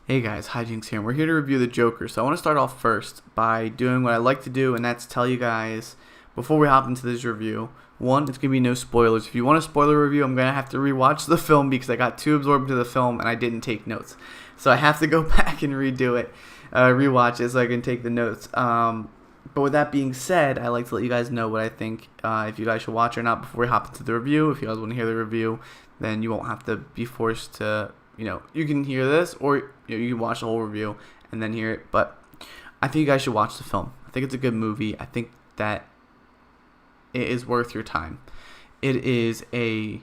Hey guys, Hijinks here, and we're here to review the Joker. So I want to start off first by doing what I like to do, and that's tell you guys, before we hop into this review, one, it's going to be no spoilers. If you want a spoiler review, I'm going to have to rewatch the film because I got too absorbed into the film and I didn't take notes. So I have to go back and redo it, rewatch it so I can take the notes. But with that being said, I like to let you guys know what I think, if you guys should watch or not before we hop into the review. If you guys want to hear the review, then you won't have to be forced to, you can hear this or you can watch the whole review and then hear it. But I think you guys should watch the film. I think it's a good movie. I think that it is worth your time. It is a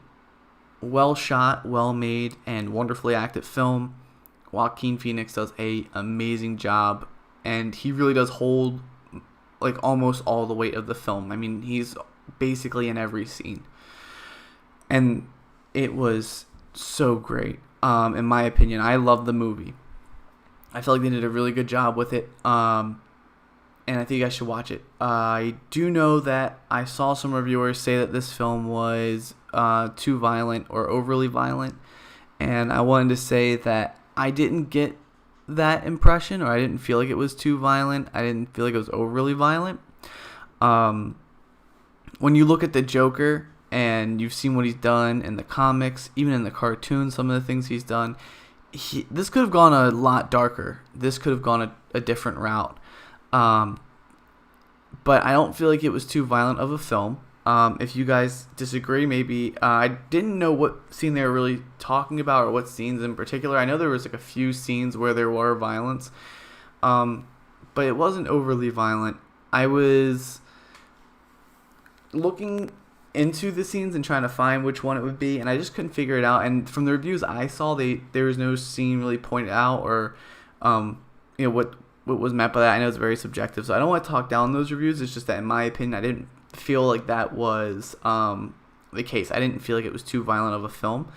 well shot, well made, and wonderfully acted film. Joaquin Phoenix does a amazing job, and he really does hold like almost all the weight of the film. I mean, he's basically in every scene, and it was so great. In my opinion, I love the movie. I feel like they did a really good job with it, and I think you guys should watch it. I do know that I saw some reviewers say that this film was too violent or overly violent, and I wanted to say that I didn't get that impression, or I didn't feel like it was too violent. I didn't feel like it was overly violent. When you look at the Joker and you've seen what he's done in the comics, even in the cartoons, some of the things he's done, this could have gone a lot darker. This could have gone a different route. But I don't feel like it was too violent of a film. If you guys disagree, maybe I didn't know what scene they were really talking about or what scenes in particular. I know there was like a few scenes where there were violence, but it wasn't overly violent. I was looking into the scenes and trying to find which one it would be, and I just couldn't figure it out. And from the reviews I saw, there was no scene really pointed out or what was meant by that. I know it's very subjective, so I don't want to talk down those reviews. It's just that in my opinion, I didn't feel like that was the case. I didn't feel like it was too violent of a film.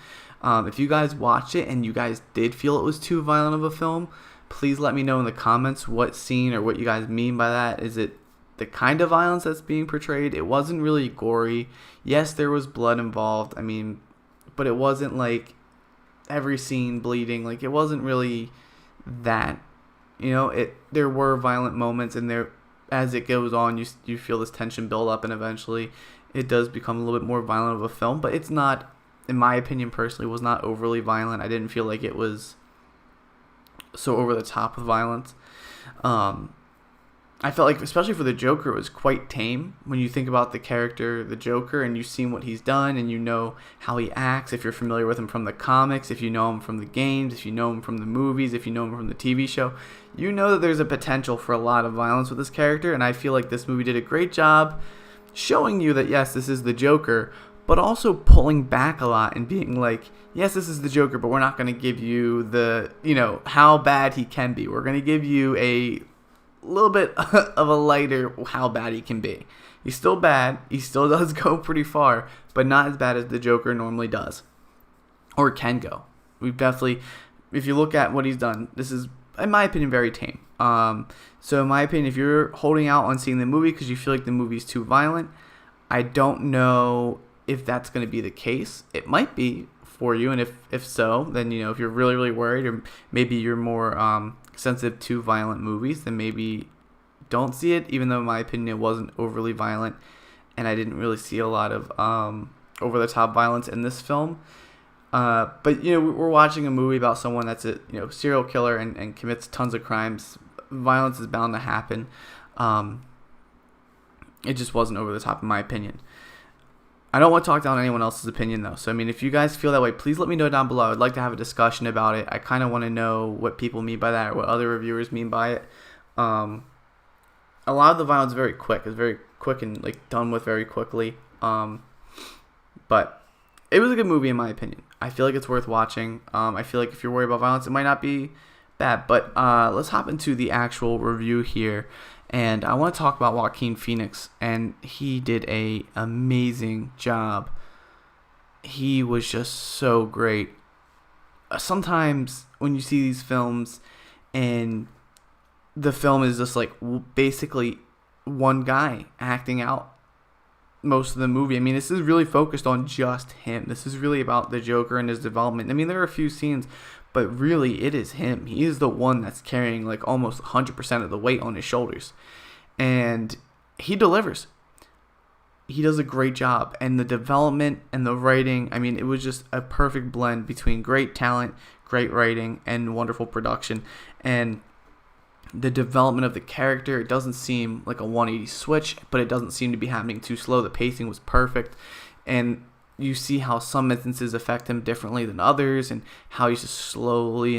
If you guys watched it and you guys did feel it was too violent of a film, please let me know in the comments what scene or what you guys mean by that. Is it the kind of violence that's being portrayed? It wasn't really gory. Yes, there was blood involved. I mean, but it wasn't like every scene bleeding. Like, it wasn't really that. There were violent moments, and there, as it goes on, you feel this tension build up, and eventually it does become a little bit more violent of a film. But it's not, in my opinion personally, was not overly violent. I didn't feel like it was so over the top with violence. I felt like, especially for the Joker, it was quite tame. When you think about the character, the Joker, and you've seen what he's done, and you know how he acts, if you're familiar with him from the comics, if you know him from the games, if you know him from the movies, if you know him from the TV show, you know that there's a potential for a lot of violence with this character, and I feel like this movie did a great job showing you that, yes, this is the Joker, but also pulling back a lot and being like, yes, this is the Joker, but we're not going to give you the, how bad he can be. We're going to give you a little bit of a lighter how bad he can be. He's still bad. He still does go pretty far, but not as bad as the Joker normally does or can go. We've definitely, if you look at what he's done, this is, in my opinion, very tame. So in my opinion, if you're holding out on seeing the movie because you feel like the movie's too violent, I don't know if that's going to be the case. It might be for you, and if so, then if you're really, really worried, or maybe you're more sensitive to violent movies, then maybe don't see it, even though in my opinion it wasn't overly violent, and I didn't really see a lot of over-the-top violence in this film. But we're watching a movie about someone that's a serial killer and commits tons of crimes. Violence is bound to happen. It just wasn't over the top in my opinion. I don't want to talk down anyone else's opinion, though. So, I mean, if you guys feel that way, please let me know down below. I'd like to have a discussion about it. I kind of want to know what people mean by that, or what other reviewers mean by it. A lot of the violence is very quick. It's very quick and done with very quickly. But it was a good movie in my opinion. I feel like it's worth watching. I feel like if you're worried about violence, it might not be bad. But let's hop into the actual review here. And I want to talk about Joaquin Phoenix, and he did a amazing job. He was just so great. Sometimes when you see these films, and the film is just basically one guy acting out most of the movie. I mean, this is really focused on just him. This is really about the Joker and his development. I mean, there are a few scenes, but really it is him. He is the one that's carrying like almost 100% of the weight on his shoulders, and he delivers. He does a great job, and the development and the writing, I mean, it was just a perfect blend between great talent, great writing, and wonderful production. And the development of the character, it doesn't seem like a 180 switch, but it doesn't seem to be happening too slow. The pacing was perfect, and you see how some instances affect him differently than others, and how he's just slowly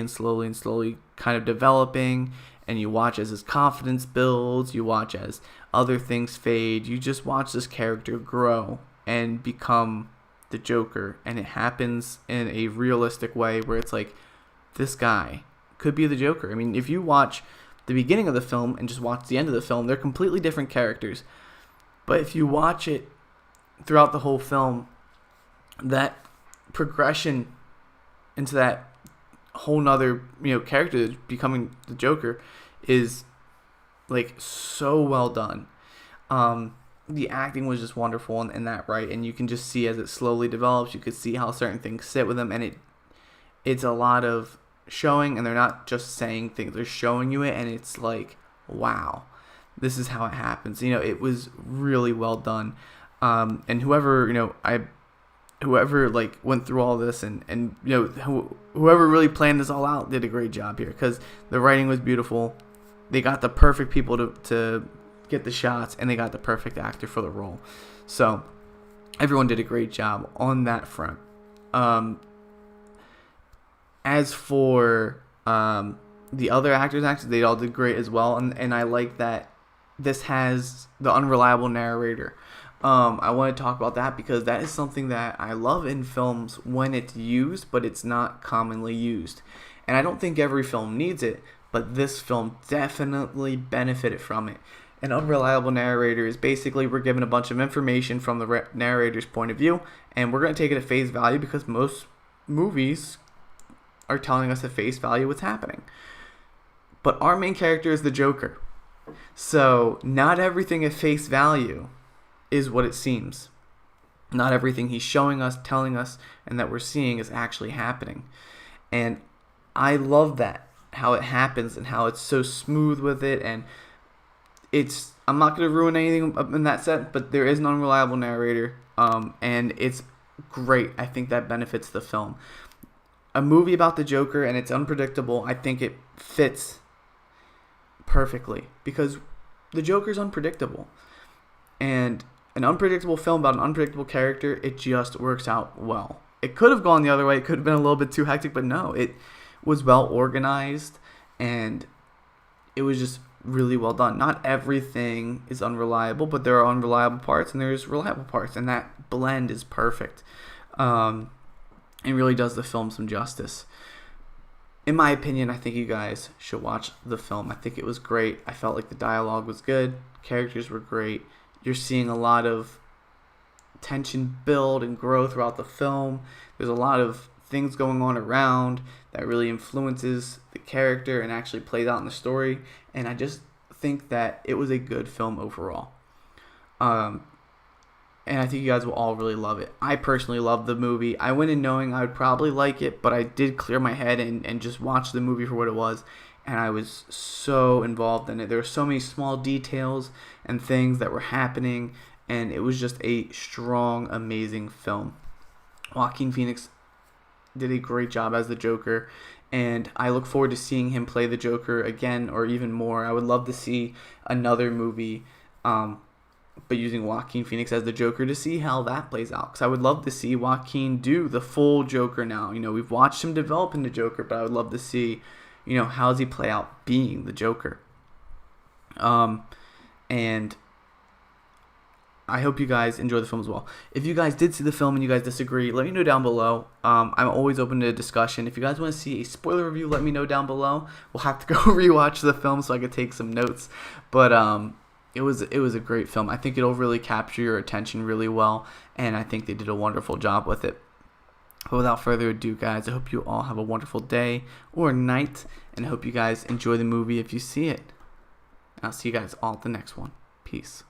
kind of developing. And you watch as his confidence builds, you watch as other things fade, you just watch this character grow and become the Joker. And it happens in a realistic way where it's like, this guy could be the Joker. I mean, if you watch the beginning of the film and just watch the end of the film, they're completely different characters. But if you watch it throughout the whole film, that progression into that whole nother character that's becoming the Joker is like so well done. The acting was just wonderful in that, right? And you can just see as it slowly develops, you could see how certain things sit with him, and it's a lot of showing, and they're not just saying things, they're showing you it, and it's like, wow, this is how it happens. It was really well done. And whoever like went through all this and whoever really planned this all out did a great job here, because the writing was beautiful. They got the perfect people to get the shots, and they got the perfect actor for the role. So everyone did a great job on that front. As for the other actors, they all did great as well, and I like that this has the unreliable narrator. I want to talk about that because that is something that I love in films when it's used, but it's not commonly used. And I don't think every film needs it, but this film definitely benefited from it. An unreliable narrator is basically we're given a bunch of information from the narrator's point of view, and we're going to take it at face value because most movies are telling us at face value what's happening. But our main character is the Joker. So not everything at face value is what it seems. Not everything he's showing us, telling us, and that we're seeing is actually happening. And I love that, how it happens and how it's so smooth with it. And I'm not going to ruin anything in that sense, but there is an unreliable narrator, and it's great. I think that benefits the film. A movie about the Joker and it's unpredictable, I think it fits perfectly because the Joker's unpredictable. And an unpredictable film about an unpredictable character, it just works out well. It could have gone the other way. It could have been a little bit too hectic, but no, it was well organized and it was just really well done. Not everything is unreliable, but there are unreliable parts and there's reliable parts, and that blend is perfect. It really does the film some justice. In my opinion, I think you guys should watch the film. I think it was great. I felt like the dialogue was good. Characters were great. You're seeing a lot of tension build and grow throughout the film. There's a lot of things going on around that really influences the character and actually plays out in the story. And I just think that it was a good film overall. And I think you guys will all really love it. I personally love the movie. I went in knowing I would probably like it, but I did clear my head and just watch the movie for what it was. And I was so involved in it. There were so many small details and things that were happening. And it was just a strong, amazing film. Joaquin Phoenix did a great job as the Joker. And I look forward to seeing him play the Joker again or even more. I would love to see another movie but using Joaquin Phoenix as the Joker to see how that plays out. Because I would love to see Joaquin do the full Joker now. We've watched him develop into Joker, but I would love to see, how does he play out being the Joker? And I hope you guys enjoy the film as well. If you guys did see the film and you guys disagree, let me know down below. I'm always open to discussion. If you guys want to see a spoiler review, let me know down below. We'll have to go rewatch the film so I could take some notes. But it was a great film. I think it'll really capture your attention really well, and I think they did a wonderful job with it. But without further ado, guys, I hope you all have a wonderful day or night, and I hope you guys enjoy the movie if you see it. I'll see you guys all at the next one. Peace.